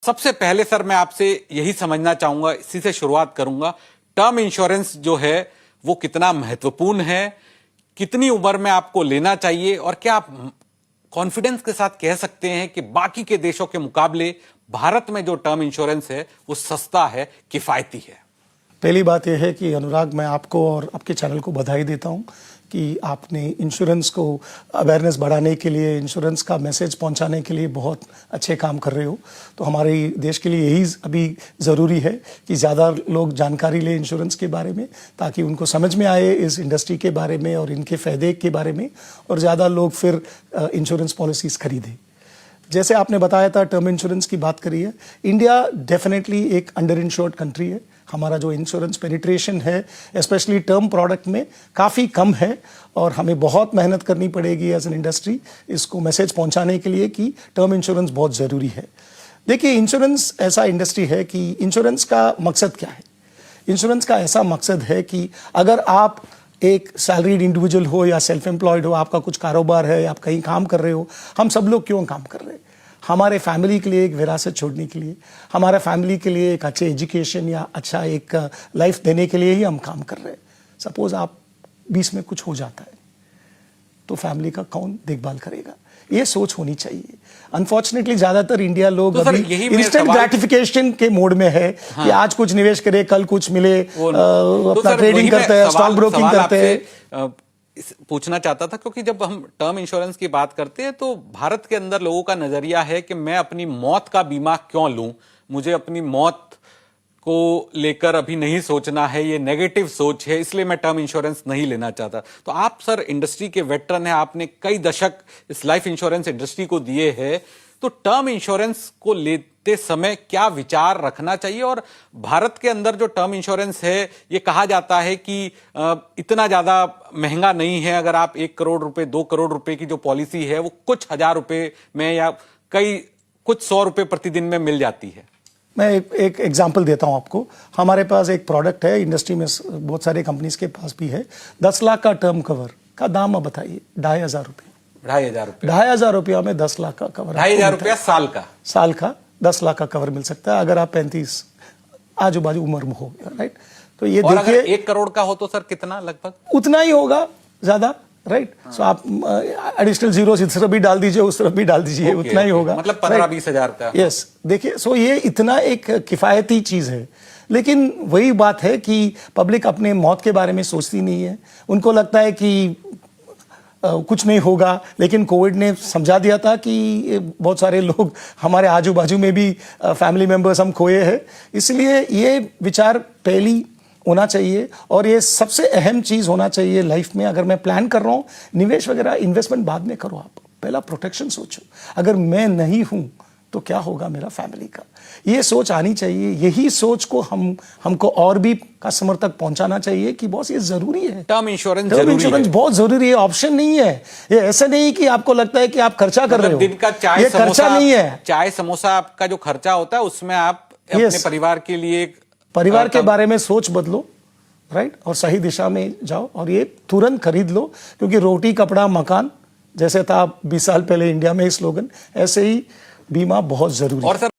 सबसे पहले सर मैं आपसे यही समझना चाहूंगा, इसी से शुरुआत करूंगा। टर्म इंश्योरेंस जो है वो कितना महत्वपूर्ण है, कितनी उम्र में आपको लेना चाहिए, और क्या आप कॉन्फिडेंस के साथ कह सकते हैं कि बाकी के देशों के मुकाबले भारत में जो टर्म इंश्योरेंस है वो सस्ता है, किफायती है? पहली बात यह है कि अनुराग, मैं आपको और आपके चैनल को बधाई देता हूं कि आपने इंश्योरेंस को अवेयरनेस बढ़ाने के लिए, इंश्योरेंस का मैसेज पहुंचाने के लिए बहुत अच्छे काम कर रहे हो। तो हमारे देश के लिए यही अभी ज़रूरी है कि ज़्यादा लोग जानकारी लें इंश्योरेंस के बारे में, ताकि उनको समझ में आए इस इंडस्ट्री के बारे में और इनके फ़ायदे के बारे में, और ज़्यादा लोग फिर इंश्योरेंस पॉलिसीज़ खरीदें। जैसे आपने बताया था, टर्म इंश्योरेंस की बात करी है, इंडिया डेफिनेटली एक अंडर इंश्योर्ड कंट्री है। हमारा जो इंश्योरेंस पेनिट्रेशन है स्पेशली टर्म प्रोडक्ट में काफ़ी कम है, और हमें बहुत मेहनत करनी पड़ेगी एज एन इंडस्ट्री इसको मैसेज पहुंचाने के लिए कि टर्म इंश्योरेंस बहुत ज़रूरी है। देखिए, इंश्योरेंस ऐसा इंडस्ट्री है कि इंश्योरेंस का मकसद क्या है? इंश्योरेंस का ऐसा मकसद है कि अगर आप एक सैलरीड इंडिविजुअल हो या सेल्फ एम्प्लॉयड हो, आपका कुछ कारोबार है, आप कहीं काम कर रहे हो, हम सब लोग क्यों काम कर रहे हैं? हमारे फैमिली के लिए एक विरासत छोड़ने के लिए, हमारे फैमिली के लिए एक अच्छे एजुकेशन या अच्छा एक लाइफ देने के लिए ही हम काम कर रहे हैं। सपोज आप बीच में कुछ हो जाता है तो फैमिली का कौन देखभाल करेगा? ये सोच होनी चाहिए। अनफॉर्चुनेटली ज्यादातर इंडिया लोग तो अभी इंस्टेंट ग्रेटिफिकेशन के मोड में है। हाँ। कि आज कुछ निवेश करे, कल कुछ मिले, अपना ट्रेडिंग करते हैं, स्टॉक ब्रोकिंग करते हैं। पूछना चाहता था, क्योंकि जब हम टर्म इंश्योरेंस की बात करते हैं तो भारत के अंदर लोगों का नजरिया है कि मैं अपनी मौत का बीमा क्यों लूं, मुझे अपनी मौत को लेकर अभी नहीं सोचना है, ये नेगेटिव सोच है, इसलिए मैं टर्म इंश्योरेंस नहीं लेना चाहता। तो आप सर इंडस्ट्री के वेटरन हैं, आपने कई दशक इस लाइफ इंश्योरेंस इंडस्ट्री को दिए हैं, तो टर्म इंश्योरेंस को लेते समय क्या विचार रखना चाहिए? और भारत के अंदर जो टर्म इंश्योरेंस है, ये कहा जाता है कि इतना ज्यादा महंगा नहीं है। अगर आप 1 करोड़ रुपए, 2 करोड़ रुपए की जो पॉलिसी है वो कुछ हजार रुपए में या कुछ 100 रुपए प्रतिदिन में मिल जाती है। मैं एक एग्जांपल देता हूं आपको। हमारे पास एक प्रोडक्ट है, इंडस्ट्री में बहुत सारे कंपनीज के पास भी है। 10 लाख का टर्म कवर का दाम आप बताइए, 2,500 रुपये। 2,500 रुपये? 2,500 रुपया में 10 लाख का कवर। 2,500 रुपया साल का 10 लाख का कवर मिल सकता है, अगर आप 35 आजू बाजू उम्र में हो, राइट? तो ये देखिए, 1 करोड़ का हो तो सर कितना? लगभग उतना ही होगा, ज्यादा, राइट? सो आप एडिशनल जीरो इस तरफ भी डाल दीजिए, उस तरफ भी डाल दीजिए, उतना ही होगा, मतलब 15-20 हजार का। यस, देखिए, सो ये इतना एक किफायती चीज है। लेकिन वही बात है कि पब्लिक अपने मौत के बारे में सोचती नहीं है। उनको लगता है कि कुछ नहीं होगा, लेकिन कोविड ने समझा दिया था कि बहुत सारे लोग हमारे आजू बाजू में भी फैमिली मेंबर्स हम खोए हैं। इसलिए ये विचार पहली होना चाहिए, और ये सबसे अहम चीज होना चाहिए लाइफ में। अगर मैं प्लान कर रहा हूं निवेश वगैरह, इन्वेस्टमेंट बाद में करो, आप पहला प्रोटेक्शन सोचो। अगर मैं नहीं हूं तो क्या होगा मेरा फैमिली का? ये सोच आनी चाहिए। यही सोच को हमको और भी कस्टमर तक पहुंचाना चाहिए कि बॉस ये जरूरी है, टर्म इंश्योरेंस बहुत जरूरी है, ऑप्शन नहीं है। ये ऐसा नहीं कि आपको लगता है कि आप खर्चा कर रहे हो, दिन का चाय ये खर्चा नहीं है। चाय समोसा आपका जो खर्चा होता है उसमें आप अपने परिवार के लिए, परिवार के बारे में सोच बदलो, राइट? और सही दिशा में जाओ, और ये तुरंत खरीद लो, क्योंकि रोटी कपड़ा मकान जैसे था 20 साल पहले इंडिया में स्लोगन, ऐसे ही बीमा बहुत जरूरी है।